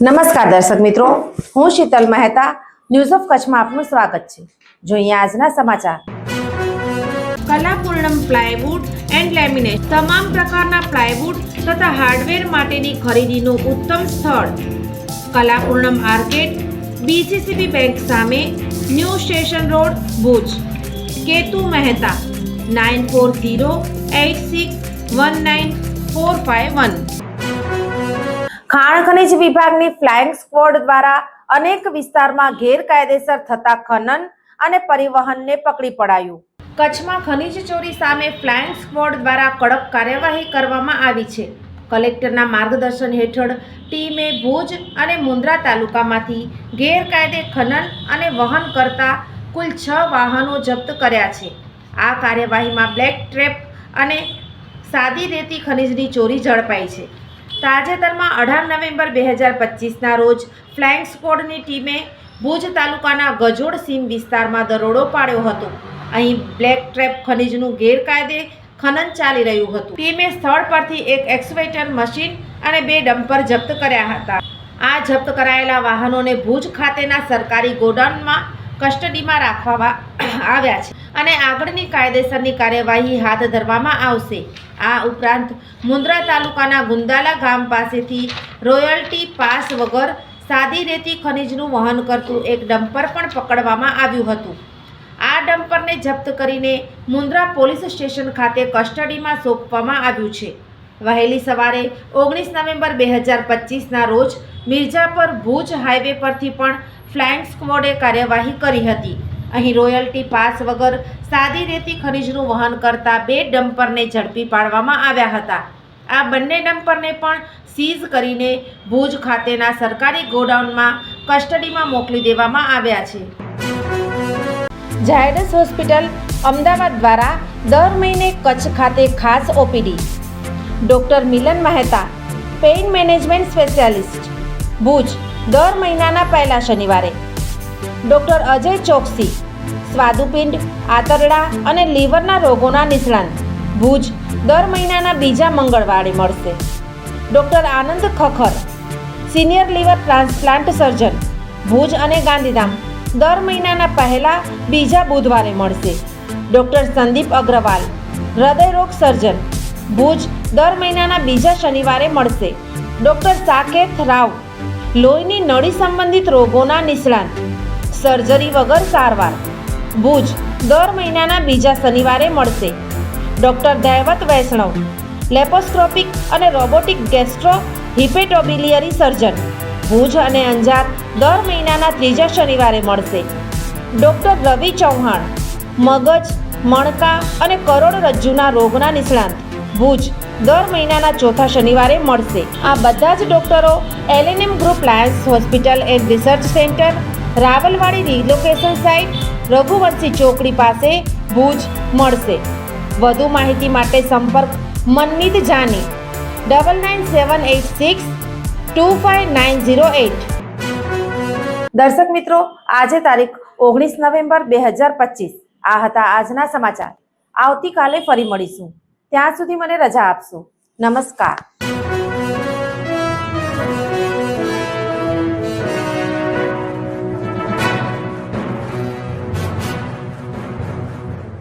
નમસ્કાર દર્શક મિત્રો, હું શીતલ મહેતા ન્યૂઝ ઓફ કચ્છમાં આપનું સ્વાગત છે। જોઈએ આજના સમાચાર। કલાપૂર્ણમ પ્લાયવુડ એન્ડ લેમિનેટ તમામ પ્રકારના પ્લાયવુડ તથા હાર્ડવેર માટેની ખરીદીનું ઉત્તમ સ્થળ કલાપૂર્ણમ આર્કેડ, બીજીસીબી બેંક સામે, new station road, Bhuj. Ketu Mehta 9408619451। ખાણ ખનિજ વિભાગની ફ્લાઇંગ સ્ક્વોડ દ્વારા અનેક વિસ્તારમાં ગેરકાયદેસર થતા ખનન અને પરિવહનને પકડી પડાયું। કચ્છમાં ખનિજ ચોરી સામે ફ્લાઇંગ સ્ક્વોડ દ્વારા કડક કાર્યવાહી કરવામાં આવી છે। કલેક્ટરના માર્ગદર્શન હેઠળ ટીમે ભુજ અને મુન્દ્રા તાલુકામાંથી ગેરકાયદે ખનન અને વહન કરતા કુલ 6 વાહનો જપ્ત કર્યા છે। આ કાર્યવાહીમાં બ્લેક ટ્રેપ અને સાદી રેતી ખનિજની ચોરી ઝડપાઈ છે। તાજેતરમાં 18 નવેમ્બર 2025ના રોજ ફ્લાઇંગ સ્ક્વોડની ટીમે ભુજ તાલુકાના ગજોડ સીમ વિસ્તારમાં દરોડો પાડ્યો હતો। અહીં બ્લેક ટ્રેપ ખનિજનું ગેરકાયદે ખનન ચાલી રહ્યું હતું। ટીમે સ્થળ પરથી એક એક્સ્કેવેટર મશીન અને 2 ડમ્પર જપ્ત કર્યા હતા। આ જપ્ત કરાયેલા વાહનોને ભુજ ખાતેના સરકારી ગોડાઉનમાં કસ્ટડીમાં રાખવામાં આવ્યા છે અને આગળની કાયદેસરની કાર્યવાહી હાથ ધરવામાં આવશે। આ ઉપરાંત મુન્દ્રા તાલુકાના ગુંદાલા ગામ પાસેથી રોયલ્ટી પાસ વગર સાદી રેતી ખનિજનું વહન કરતું એક ડમ્પર પણ પકડવામાં આવ્યું હતું। આ ડમ્પરને જપ્ત કરીને મુન્દ્રા પોલીસ સ્ટેશન ખાતે કસ્ટડીમાં સોંપવામાં આવ્યું છે। વહેલી સવારે 19 નવેમ્બર 2025ના રોજ મિર્જાપર ભુજ હાઈવે પરથી પણ ફ્લાઇંગ સ્ક્વોડે કાર્યવાહી કરી હતી। અહીં રોયલ્ટી પાસ વગર સાદી રેતી ખનિજનું વહન કરતા 2 ડમ્પરને ઝડપી પાડવામાં આવ્યા હતા। આ બંને ડમ્પરને પણ સીઝ કરીને ભુજ ખાતેના સરકારી ગોડાઉનમાં કસ્ટડીમાં મોકલી દેવામાં આવ્યા છે। ઝાયડસ હોસ્પિટલ અમદાવાદ દ્વારા દર મહિને કચ્છ ખાતે ખાસ OPD. Doctor Milan Mehta, pain management specialist, Bhuj દર મહિનાના પહેલા શનિવારે। ડૉક્ટર અજય ચોકસી, સ્વાદુપિંડ, આંતરડા અને લીવરના રોગોના નિષ્ણાંત, ભુજ દર મહિનાના બીજા મંગળવારે મળશે। Doctor Anand Khakhar, senior liver transplant surgeon, Bhuj અને ગાંધીધામ દર મહિનાના પહેલા બીજા બુધવારે મળશે। ડૉક્ટર સંદીપ અગ્રવાલ, હૃદયરોગ સર્જન, ભુજ દર મહિનાના બીજા શનિવારે મળશે। ડૉક્ટર સાકેત રાવ, લોહીની નળી સંબંધિત રોગોના નિષ્ણાંત, સર્જરી વગર સારવાર, ભુજ દર મહિનાના બીજા શનિવારે મળશે। ડૉક્ટર દૈવત વૈષ્ણવ, લેપોસ્કોપિક અને રોબોટિક ગેસ્ટ્રો હિપેટોબિલિયરી સર્જન, ભુજ અને અંજાર દર મહિનાના ત્રીજા શનિવારે મળશે। ડૉક્ટર રવિ ચૌહાણ, મગજ, મણકા અને કરોડરજ્જુના રોગના નિષ્ણાંત, ભુજ દર મહિનાના ચોથા શનિવારે મળશે। આ બધા જ ડૉક્ટરો LNM group Lions hospital and research centre, Rawalwadi relocation site, Raghuvanshi ચોકડી પાસે, ભુજ મળશે। વધુ માહિતી માટે સંપર્ક મનમીત જાની 9978625908। દર્શક મિત્રો, આજે તારીખ 19 નવેમ્બર 2025 આ હતા આજના સમાચાર। આવતીકાલે ફરી મળીશું, ત્યાં સુધી મને રજા આપશો। નમસ્કાર।